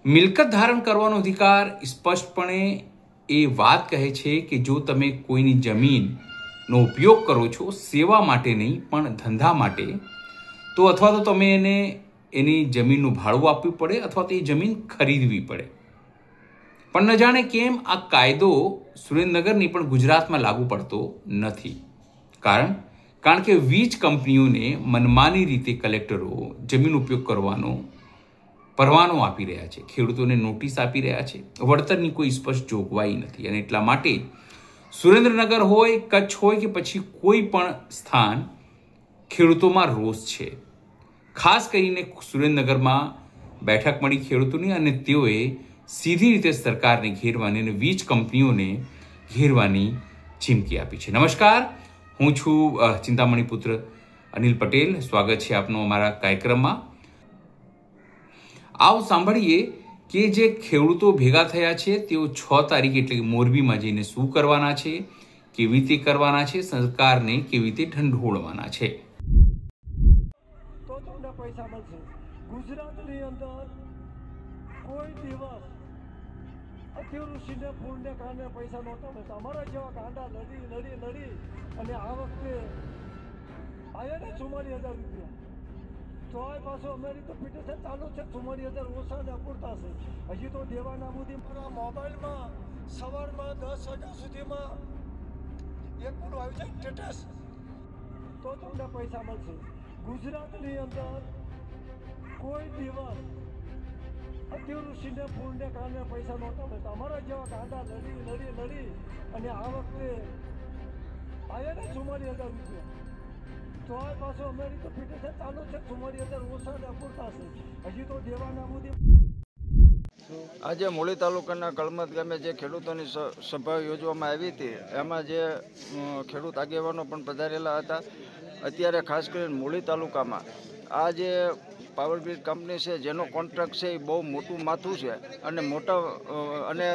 મિલકત ધારણ કરવાનો અધિકાર સ્પષ્ટપણે એ વાત કહે છે કે જો તમે કોઈની જમીનનો ઉપયોગ કરો છો સેવા માટે નહીં પણ ધંધા માટે, તો અથવા તો તમે એની જમીનનું ભાડું આપવું પડે અથવા તો એ જમીન ખરીદવી પડે. પણ ન જાણે કેમ આ કાયદો સુરેન્દ્રનગરની પણ ગુજરાતમાં લાગુ પડતો નથી. કારણ કે વીજ કંપનીઓને મનમાની રીતે કલેક્ટરો જમીન ઉપયોગ કરવાનો પરવાનો આપી રહ્યા છે, ખેડૂતોને નોટિસ આપી રહ્યા છે, વળતરની કોઈ સ્પષ્ટ જોગવાઈ નથી. અને એટલા માટે સુરેન્દ્રનગર હોય, કચ્છ હોય કે પછી કોઈ પણ સ્થાન, ખેડૂતોમાં રોષ છે. ખાસ કરીને સુરેન્દ્રનગરમાં બેઠક મળી ખેડૂતોની અને તેઓએ સીધી રીતે સરકારને ઘેરવાની અને વીજ કંપનીઓને ઘેરવાની ચીમકી આપી છે. નમસ્કાર, હું છું ચિંતામણી પુત્ર અનિલ પટેલ. સ્વાગત છે આપનું અમારા કાર્યક્રમમાં. આવો સાંભળીએ કે જે ખેડૂતો ભેગા થયા છે તેઓ 6 તારીખ એટલે કે મોરબીમાં જઈને શું કરવાના છે, કેવી રીતે કરવાના છે, સરકારને કેવી રીતે ઢંઢોળવાના છે. તો તમને પૈસા મળશે. ગુજરાતની અંદર કોઈ દિવસ અતિવૃષ્ટિને પૂરને કારણે પૈસા નહોતા મળતા. અમારા જેવા ગાંડા લડી અને આ વખતે આવ્યા ને 44,000 રૂપિયા. તો આ પાછો અમારી તો પિટિશન ચાલુ છે. 44,000 ઓછા ને અપૂરતા છે. હજી તો દેવાના મુદ્દે મારા મોબાઈલમાં સવારમાં 10 વાગ્યા સુધીમાં એક પૂરું આવી જાય સ્ટેટસ, તો તમને પૈસા મળશે. ગુજરાતની અંદર કોઈ દિવસ અતિવૃષ્ટિને પૂરને કારણે પૈસા નહોતા મળતા. અમારા જેવા ગાંડા લડી અને આ વખતે આવ્યા ને 44,000 રૂપિયા. તો આ પાછો અમારી તો પિટિશન ચાલુ છે. 44,000 ઓછા ને અપૂરતા છે. હજી તો દેવાના મુદ્દે. આજે મૂળી તાલુકાના કળમત ગામે જે ખેડૂતોની સભા યોજવામાં આવી હતી, એમાં જે ખેડૂત આગેવાનો પણ પધારેલા હતા. અત્યારે ખાસ કરીને મૂળી તાલુકામાં આ જે પાવર ગ્રીડ કંપની છે જેનો કોન્ટ્રાક્ટ છે એ બહુ મોટું માથું છે અને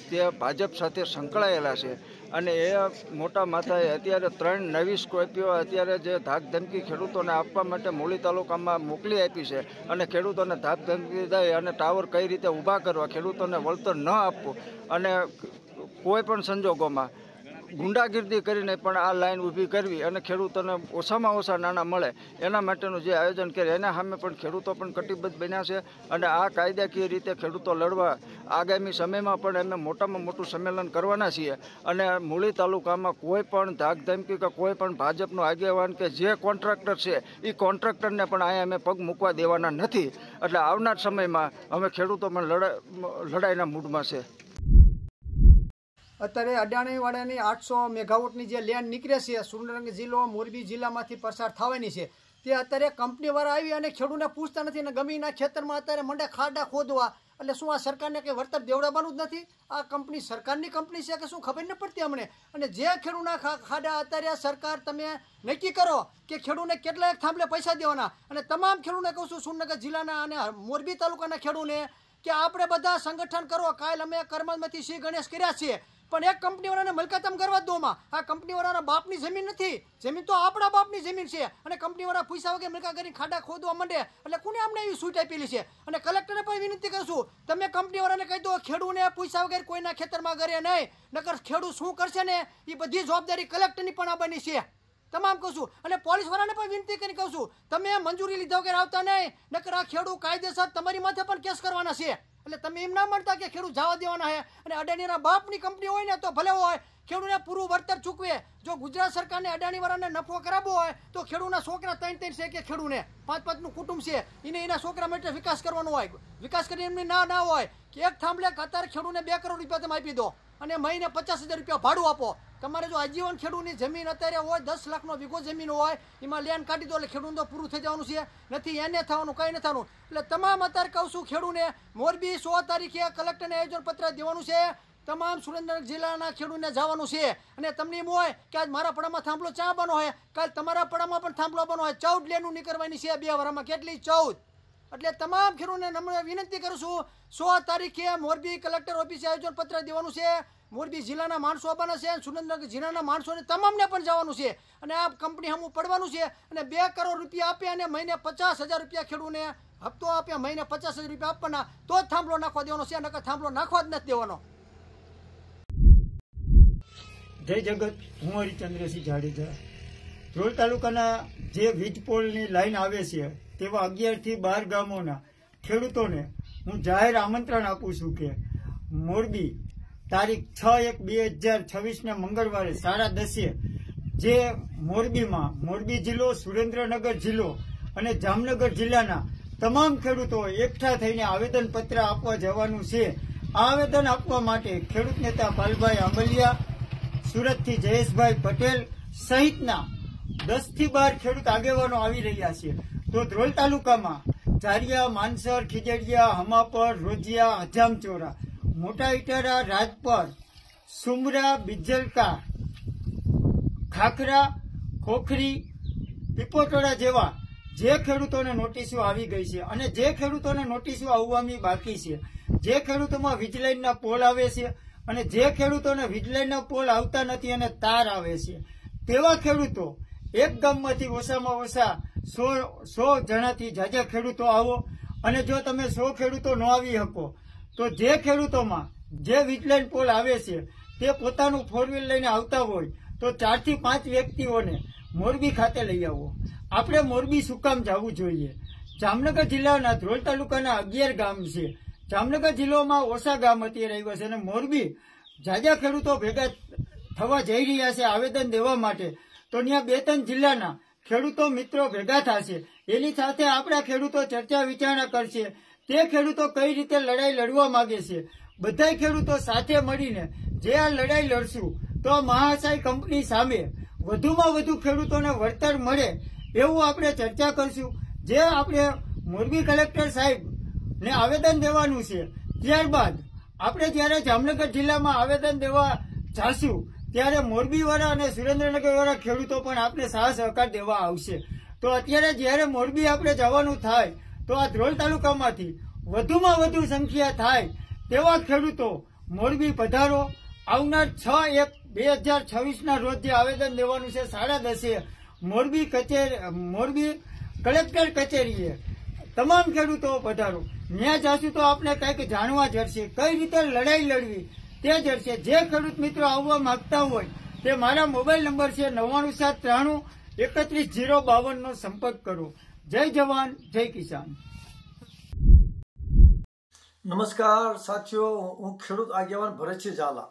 તે ભાજપ સાથે સંકળાયેલા છે. અને એ મોટા માથાએ અત્યારે 3 નવી સ્કોર્પિયો અત્યારે જે ધાકધમકી ખેડૂતોને આપવા માટે મૂળી તાલુકામાં મોકલી આપી છે. અને ખેડૂતોને ધાકધમકી દઈ અને ટાવર કઈ રીતે ઊભા કરવા, ખેડૂતોને વળતર ન આપવું અને કોઈ પણ સંજોગોમાં ગુંડાગીર્દી કરીને પણ આ લાઈન ઊભી કરવી અને ખેડૂતોને ઓછામાં ઓછા નાણાં મળે એના માટેનું જે આયોજન કરે એના સામે પણ ખેડૂતો પણ કટિબદ્ધ બન્યા છે. અને આ કાયદાકીય રીતે ખેડૂતો લડવા આગામી સમયમાં પણ અમે મોટામાં મોટું સંમેલન કરવાના છીએ. અને મૂળી તાલુકામાં કોઈ પણ ધાકધમકી કે કોઈ પણ ભાજપનો આગેવાન કે જે કોન્ટ્રાક્ટર છે એ કોન્ટ્રાક્ટરને પણ અહીંયા અમે પગ મૂકવા દેવાના નથી. એટલે આવનાર સમયમાં અમે ખેડૂતો પણ લડાઈના મૂડમાં છે. અત્યારે અડાણીવાડાની 800 મેગાવોટની જે લેન્ડ નીકળે છે સુરેન્દ્રનગર જિલ્લો મોરબી જિલ્લામાંથી પસાર થવાની છે, તે અત્યારે કંપનીવાળા આવી અને ખેડૂતને પૂછતા નથી અને ગમીના ખેતરમાં અત્યારે મંડે ખાડા ખોદવા. એટલે શું આ સરકારને કંઈ વળતર દેવડાવવાનું જ નથી? આ કંપની સરકારની કંપની છે કે શું ખબર ન પડતી અમને? અને જે ખેડૂતના ખાડા અત્યારે સરકાર તમે નક્કી કરો કે ખેડૂતને કેટલા એક થાંભલે પૈસા દેવાના. અને તમામ ખેડૂતને કહું છું સુરેન્દ્રનગર જિલ્લાના અને મોરબી તાલુકાના ખેડૂતને કે આપણે બધા સંગઠન કરો. કાલ અમે કરમતમાંથી શ્રી ગણેશ કર્યા છીએ, પણ એક કંપનીવાળાને મલકતમ કરવા દોમાં. આ કંપનીવાળાના બાપની જમીન નથી, જમીન તો આપણા બાપની જમીન છે. અને કંપનીવાળા પૈસા વગર મલકા કરીને ખાડા ખોદવા માંડે એટલે કોને અમને એવી છૂટ આપેલી છે? અને કલેક્ટરને પણ વિનંતી કરશું, તમે કંપનીવાળાને કહી દો ખેડૂતને પૈસા વગર કોઈના ખેતરમાં કરે નહીં, નકર ખેડૂત શું કરશે ને એ બધી જવાબદારી કલેક્ટરની પણ આવવાની છે. તમામ કહું છું. અને પોલીસવાળાને પણ વિનંતી કરી કહું છું, તમે મંજૂરી લીધા વગર આવતા નહીં, નકર આ ખેડૂત કાયદેસર તમારી માથે પણ કેસ કરવાના છે. એટલે તમે એમ ના માનતા કે ખેડૂત જવા દેવાના છે. અને અડાણીના બાપની કંપની હોય ને તો ભલે હોય, ખેડૂતને પૂરું વળતર ચૂકવે. જો ગુજરાત સરકારને અડાણીવાળાને નફો કરાવવો હોય તો ખેડૂતના છોકરા 3 છે કે ખેડૂતને 5-5નું કુટુંબ છે એને એના છોકરા માટે વિકાસ કરવાનો હોય. વિકાસ કરી એમની ના હોય કે એક થાંભલે અત્યારે ખેડૂતને 2 કરોડ રૂપિયા તમે આપી દો અને મહિને 50,000 રૂપિયા ભાડું આપો. તમારે જો આજીવન ખેડૂતની જમીન અત્યારે હોય 10 લાખનો વીઘો જમીન હોય, એમાં લેન્ડ કાઢી દો એટલે ખેડૂત તો પૂરું થઈ જવાનું છે. નથી એને થવાનું, કંઈ નથી થવાનું. એટલે તમામ અત્યારે કહું છું ખેડૂતને મોરબી 16 તારીખે કલેક્ટરને આયોજન પત્ર દેવાનું છે. તમામ સુરેન્દ્રનગર જિલ્લાના ખેડૂતને જવાનું છે. અને તમને એમ હોય કે આજ મારા પડામાં થાંભલો ચા બનો હોય, કાલ તમારા પડામાં પણ થાંભલો બનો હોય. 14 લેનું નીકળવાની છે 2 વર્ષમાં. કેટલી? 14. એટલે તમામ ખેડૂતોને નમ્ર વિનંતી કરું છું, 16 તારીખે મોરબી કલેક્ટર ઓફિસે આયોજન પત્ર દેવાનું છે. મોરબી જિલ્લાના માણસો આવવાના છે, સુરેન્દ્રનગર જિલ્લાના માણસોને તમામને પણ જવાનું છે. અને આ કંપની હમું પડવાનું છે. અને 2 કરોડ રૂપિયા આપે અને મહિને 50,000 રૂપિયા ખેડૂતને હપ્તો આપ્યા મહિને 50,000 રૂપિયા આપવાના તો જ થાંભલો નાખવા દેવાનો છે, નકર થાંભલો નાખવા જ નથી દેવાનો. જય જગત, હું હરિચંદ્રસિંહ જાડેજા. ધ્રોલ તાલુકાના જે વીજ પોલની લાઈન આવે છે તેવા 11 થી 12 ગામોના ખેડૂતોને હું જાહેર આમંત્રણ આપું છું કે મોરબી તારીખ 6/1/2026 મંગળવારે 10:30 જે મોરબીમાં મોરબી જિલ્લો, સુરેન્દ્રનગર જિલ્લો અને જામનગર જિલ્લાના તમામ ખેડૂતો એકઠા થઈને આવેદનપત્ર આપવા જવાનું છે. આવેદન આપવા માટે ખેડૂત નેતા પાલભાઈ આંબલિયા, સુરતથી જયેશભાઈ પટેલ સહિતના 10 થી 12 ખેડૂત આગેવાનો આવી રહ્યા છે. તો ધ્રોલ તાલુકામાં ચારિયા, માનસર, ખીજડીયા, હમાપર, રોજિયા, હજામચોરા, મોટા ઇટારા, રાજપર, સુમરા, બિજલકા, ખાખરા, ખોખરી, પીપોટોડા જેવા જે ખેડૂતોને નોટિસો આવી ગઈ છે અને જે ખેડૂતોને નોટિસો આવવાની બાકી છે, જે ખેડૂતોમાં વીજલાઈનના પોલ આવે છે અને જે ખેડૂતોને વીજલાઈનના પોલ આવતા નથી અને તાર આવે છે, તેવા ખેડૂતો એક ગામમાંથી ઓછામાં ઓછા 100 જણાથી જાજા ખેડૂતો આવો. અને જો તમે 100 ખેડૂતો ન આવી શકો તો જે ખેડૂતોમાં જે વીજલાઈન પોલ આવે છે તે પોતાનું 4 વ્હીલ લઈને આવતા હોય તો 4 થી 5 વ્યક્તિઓને મોરબી ખાતે લઈ આવો. આપણે મોરબી શું કામ જવું જોઈએ? જામનગર જિલ્લાના ધ્રોલ તાલુકાના 11 ગામ છે. જામનગર જિલ્લામાં ઓછા ગામ અત્યારે આવ્યા છે અને મોરબી જાજા ખેડૂતો ભેગા થવા જઈ રહ્યા છે આવેદન દેવા માટે. તો ત્યાં 2-3 જિલ્લાના ખેડૂતો મિત્રો ભેગા થશે. એની સાથે આપણા ખેડૂતો ચર્ચા વિચારણા કરશે. તે ખેડૂતો કઈ રીતે લડાઈ લડવા માંગે છે. બધા ખેડૂતો સાથે મળીને જે આ લડાઈ લડશું તો મહાશય કંપની સામે વધુમાં વધુ ખેડૂતોને વળતર મળે એવું આપણે ચર્ચા કરશું. જે આપણે મોરબી કલેક્ટર સાહેબ ને આવેદન દેવાનું છે, ત્યારબાદ આપણે જ્યારે જામનગર જિલ્લામાં આવેદન દેવા જાશું ત્યારે મોરબીવાળા અને સુરેન્દ્રનગરવાળા ખેડૂતો પણ આપણે સાથ સહકાર દેવા આવશે. તો અત્યારે જ્યારે મોરબી આપણે જવાનું થાય તો આ ધ્રોલ તાલુકામાંથી વધુમાં વધુ સંખ્યા થાય તેવા ખેડૂતો મોરબી પધારો. આવનાર 6/1/2026 રોજ જે આવેદન દેવાનું છે 10:30 મોરબી કલેક્ટર કચેરીએ તમામ ખેડૂતો પધારો. ત્યાં જાશું તો આપણે કંઈક જાણવા જડશે, કઈ રીતે લડાઈ લડવી તે જડશે. જે ખેડૂત મિત્રો આવવા માંગતા હોય તે મારા મોબાઈલ નંબર છે 9793 નો સંપર્ક કરો. જય જવાન, જય કિસાન. નમસ્કાર સાથીઓ, હું ખેડૂત આગેવાન ભરતસિંહ ઝાલા.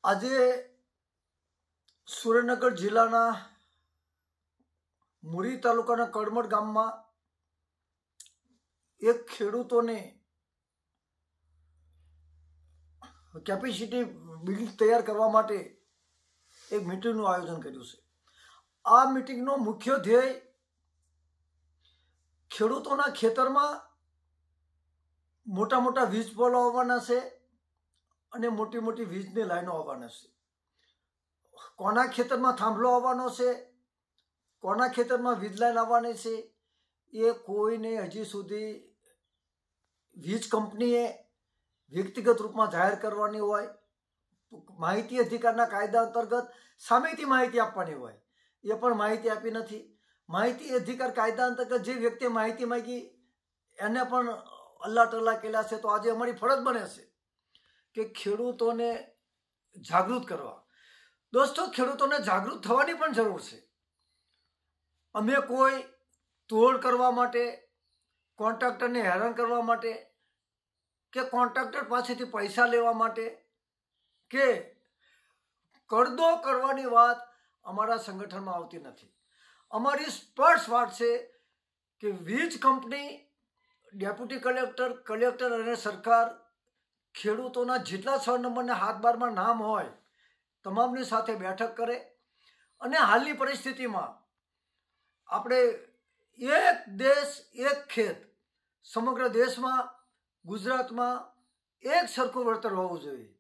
આજે સુરેન્દ્રનગર જિલ્લાના મુરી તાલુકાના કડમડ ગામમાં એક ખેડૂતોને કેપેસિટી બિલ્ડિંગ તૈયાર કરવા માટે એક મીટિંગનું આયોજન કર્યું છે. આ મીટિંગનો મુખ્ય ધ્યેય ખેડૂતોના ખેતરમાં મોટા મોટા વીજ પોલો આવવાના છે અને મોટી મોટી વીજની લાઈનો આવવાના છે. કોના ખેતરમાં થાંભલો આવવાનો છે, કોના ખેતરમાં વીજ લાઈન આવવાની છે એ કોઈને હજી સુધી વીજ કંપનીએ વ્યક્તિગત રૂપમાં જાહેર કરવાની હોય, માહિતી અધિકારના કાયદા અંતર્ગત સામેથી માહિતી આપવાની હોય, એ પણ માહિતી આપી નથી. માહિતી અધિકાર કાયદા અંતર્ગત જે વ્યક્તિએ માહિતી માંગી એને પણ અલ્લા ટલ્લા કેલા છે. તો આજે અમારી ફરજ બને છે કે ખેડૂતોને જાગૃત કરવા. દોસ્તો, ખેડૂતોને જાગૃત થવાની પણ જરૂર છે. અમે કોઈ તોડ કરવા માટે, કોન્ટ્રાક્ટરને હેરાન કરવા માટે કે કોન્ટ્રાક્ટર પાસેથી પૈસા લેવા માટે કે કરદો કરવાની વાત અમારા સંગઠનમાં આવતી નથી. અમારી સ્પષ્ટ વાત છે કે વીજ કંપની, ડેપ્યુટી કલેક્ટર, કલેક્ટર અને સરકાર ખેડૂતોના જેટલા 6 નંબરના 7/12માં નામ હોય તમામની સાથે બેઠક કરે અને હાલની પરિસ્થિતિમાં આપણે એક દેશ એક ખેત, સમગ્ર દેશમાં ગુજરાતમાં એક સરખું વળતર હોવું જોઈએ.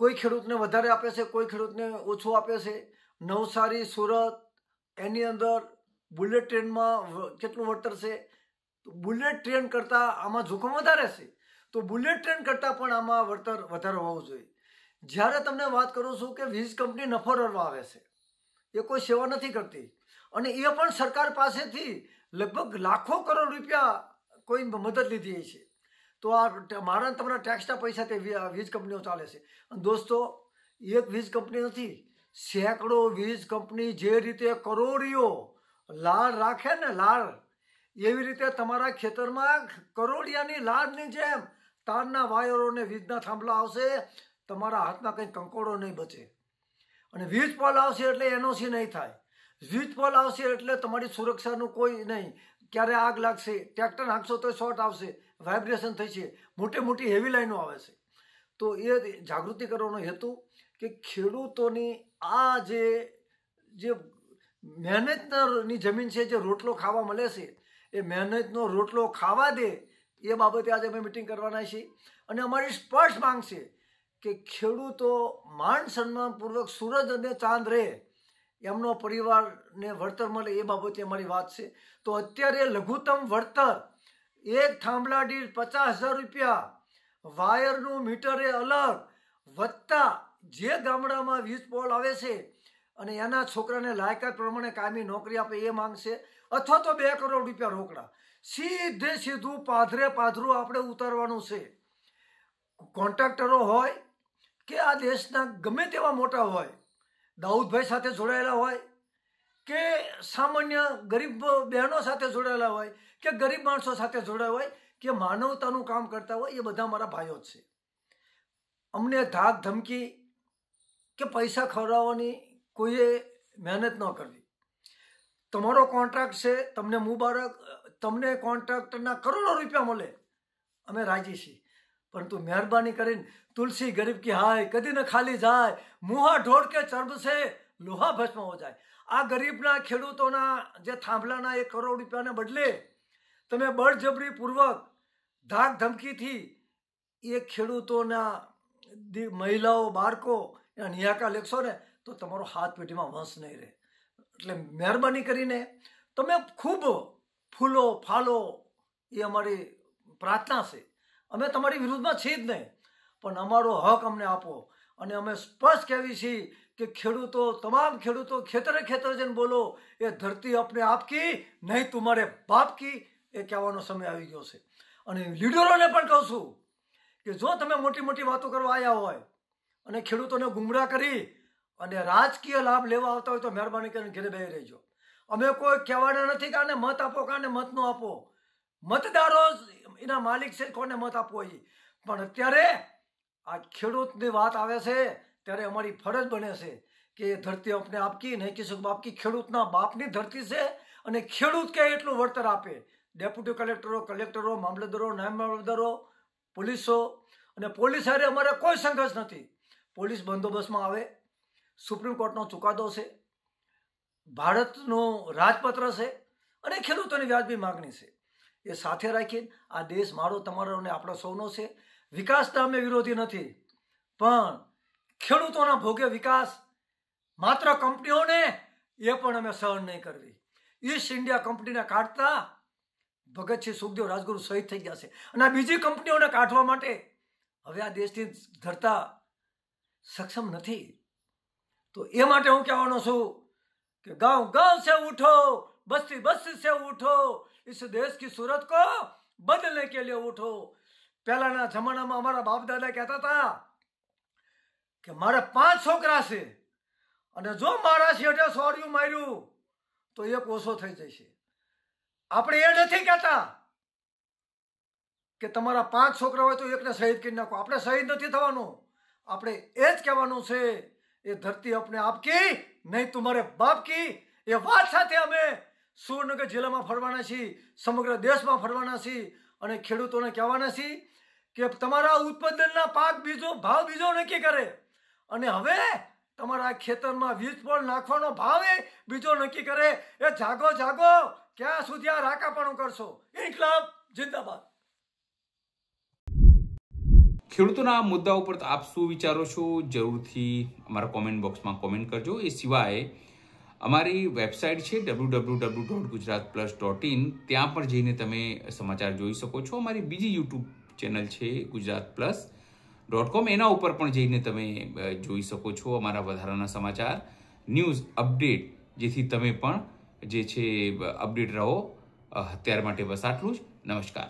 કોઈ ખેડૂતને વધારે આપે છે, કોઈ ખેડૂતને ઓછું આપે છે. નવસારી, સુરત એની અંદર બુલેટ ટ્રેનમાં કેટલું વળતર છે? બુલેટ ટ્રેન કરતાં આમાં જોખમ વધારે છે, તો બુલેટ ટ્રેન કરતાં પણ આમાં વળતર વધારે હોવું જોઈએ. જ્યારે તમને વાત કરું છું કે વીજ કંપની નફો રળવા આવે છે, એ કોઈ સેવા નથી કરતી અને એ પણ સરકાર પાસેથી લગભગ લાખો કરોડ રૂપિયા કોઈ મદદ લીધી છે. તો આ મારા તમારા ટેક્સના પૈસા તે વીજ કંપનીઓ ચાલે છે. અને દોસ્તો, એક વીજ કંપની નથી, સેંકડો વીજ કંપની જે રીતે કરોડિયો લાળ રાખે ને લાળ, એવી રીતે તમારા ખેતરમાં કરોડિયાની લાળની જેમ તારના વાયરોને વીજના થાંભલા આવશે. તમારા હાથમાં કંઈ કંકોડો નહીં બચે. અને વીજ પોલ આવશે એટલે એનઓસી નહીં થાય. વીજ પોલ આવશે એટલે તમારી સુરક્ષાનું કોઈ નહીં. ક્યારે આગ લાગશે, ટ્રેક્ટર હાંકશો તો શોર્ટ આવશે, વાઇબ્રેશન થઈ છે, મોટી હેવી લાઈનો આવે છે. તો એ જાગૃતિ કરવાનો હેતુ કે ખેડૂતોની આ જે મહેનતની જમીન છે, જે રોટલો ખાવા મળે છે, એ મહેનતનો રોટલો ખાવા દે, એ બાબતે આજે અમે મિટિંગ કરવાના છીએ. અને અમારી સ્પષ્ટ માંગ છે કે ખેડૂતો માન સન્માનપૂર્વક સૂરજ અને ચાંદ રહે, એમનો પરિવારને વળતર મળે, એ બાબતે અમારી વાત છે. તો અત્યારે લઘુત્તમ વળતર એક થાંભલા દીઠ 50,000 રૂપિયા, વાયરનું મીટરે અલગ, વત્તા જે ગામડામાં વીજ પોલ આવે છે અને એના છોકરાને લાયકાત પ્રમાણે કાયમી નોકરી આપે, એ માંગશે. અથવા તો 2 કરોડ રૂપિયા રોકડા સીધું પાધરું આપણે ઉતારવાનું છે. કોન્ટ્રાક્ટરો હોય કે આ દેશના ગમે તેવા મોટા હોય, દાઉદભાઈ સાથે જોડાયેલા હોય કે સામાન્ય ગરીબ બહેનો સાથે જોડાયેલા હોય કે ગરીબ માણસો સાથે જોડાયા હોય કે માનવતાનું કામ કરતા હોય, એ બધા મારા ભાઈઓ જ છે. અમને ધાક ધમકી કે પૈસા ખવડાવવાની કોઈએ મહેનત ન કરવી. તમારો કોન્ટ્રાક્ટ છે, તમને મુબારક, તમને કોન્ટ્રાક્ટના કરોડો રૂપિયા મળે, અમે રાજી છીએ. પરંતુ મહેરબાની કરીને તુલસી ગરીબ કી હાય કદી ન ખાલી જાય, મુહા ઢોળ કે ચર્બ સે લોહા ભસ્મ હો જાય. આ ગરીબના ખેડૂતોના જે થાંભલાના 1 કરોડ રૂપિયાને બદલે તમે બળજબરીપૂર્વક ધાક ધમકીથી એ ખેડૂતોના મહિલાઓ, બાળકો એના નિયાકા લેખશો ને તો તમારો હાથ પેટીમાં વંશ નહીં રહે. એટલે મહેરબાની કરીને તમે ખૂબ ફૂલો ફાલો, એ અમારી પ્રાર્થના છે. અમે તમારી વિરુદ્ધમાં છીએ જ નહીં, પણ અમારો હક અમને આપો. અને અમે સ્પષ્ટ કહેવી છીએ કે ખેડૂતો, તમામ ખેડૂતો ખેતરે જઈને બોલો, એ ધરતી अपने आप की નહીં तुम्हारे बाप की, એ કહેવાનો સમય આવી ગયો છે. અને લીડરોને પણ કહું છું કે જો તમે મોટી વાતો કરવા આવ્યા હોય અને ખેડૂતોને ગુમરાહ કરી અને રાજકીય લાભ લેવા આવતા હોય તો મહેરબાની કરીને ઘરે બેસી રહેજો. અમે કોઈ કહેવાના નથી કે આને મત આપો કે આને મત ન આપો. મતદારો એના માલિક છે, કોને મત આપવો એ. પણ અત્યારે આ ખેડૂતની વાત આવે છે ત્યારે અમારી ફરજ બને છે કે એ ધરતી अपने आप की નહીં કિસુ બાપ કી, ખેડૂતના બાપની ધરતી છે અને ખેડૂત કે એટલું વળતર આપે. ડેપ્યુટી કલેક્ટરો, મામલતદારો, નાયબ મામલતદારો, પોલીસો, અને પોલીસ હારે અમારે કોઈ સંઘર્ષ નથી. પોલીસ બંદોબસ્તમાં આવે, સુપ્રીમ કોર્ટનો ચુકાદો છે, ભારતનું રાજપત્ર છે અને ખેડૂતોની વ્યાજબી માગણી છે. એ સાથે રાખીને આ દેશ મારો, તમારો અને આપણો સૌનો છે. વિકાસના અમે વિરોધી નથી, પણ ખેડૂતોના ભોગે વિકાસ માત્ર કંપનીઓને એ પણ અમે સહન નહીં કરવી. ઈસ્ટ ઇન્ડિયા કંપનીને કાઢતા ભગતસિંહ, સુખદેવ, રાજગુરુ શહીદ થઈ ગયા છે. અને આ બીજી કંપનીઓને કાઢવા માટે હવે આ દેશની ધરતા સક્ષમ નથી. તો એ માટે હું કહેવાનો છું કે ગાંવ से उठो, बस्ती से उठो, इस देश की सूरत को बदलने के लिए उठो. પહેલાના જમાનામાં અમારા બાપ દાદા કહેતા હતા કે મારે 5 છોકરા છે અને જો મારા શેઠે સોર્યું માર્યું તો એક ઓછો થઈ જશે. આપણે એ નથી કહેતા કે તમારા 5 છોકરા હોય તો એકને શહીદ કરી નાખો. આપણે શહીદ નથી થવાનું. આપણે એ જ કહેવાનું છે, એ ધરતી अपने आप की નહીં तुम्हारे बाप की. એ વાત સાથે અમે સુરેન્દ્રનગર જિલ્લામાં ફરવાના છીએ, સમગ્ર દેશમાં ફરવાના છીએ અને ખેડૂતોને કહેવાના છીએ કે તમારા ઉત્પાદનના પાક ભાવ બીજો નક્કી કરે અને હવે તમારા ખેતરમાં વીજ પોલ નાખવાનો ભાવ બીજો નક્કી કરે. એ જાગો, ક્યાં સુધી આ રાકાપણું કરશો? ઇન્કલાબ જિંદાબાદ. ખેડૂતોના આ મુદ્દા ઉપર આપ શું વિચારો છો જરૂરથી અમારા કોમેન્ટ બોક્સમાં કોમેન્ટ કરજો. એ સિવાય અમારી વેબસાઇટ છે www.gujaratplus.in, ત્યાં પણ જઈને તમે સમાચાર જોઈ શકો છો. અમારી બીજી યુટ્યુબ ચેનલ છે gujaratplus.com, એના ઉપર પણ જઈને તમે જોઈ શકો છો અમારા વધારાના સમાચાર, ન્યૂઝ અપડેટ, જેથી તમે પણ જે છે અપડેટ રહો અત્યાર માટે બસ આટલું જ. નમસ્કાર.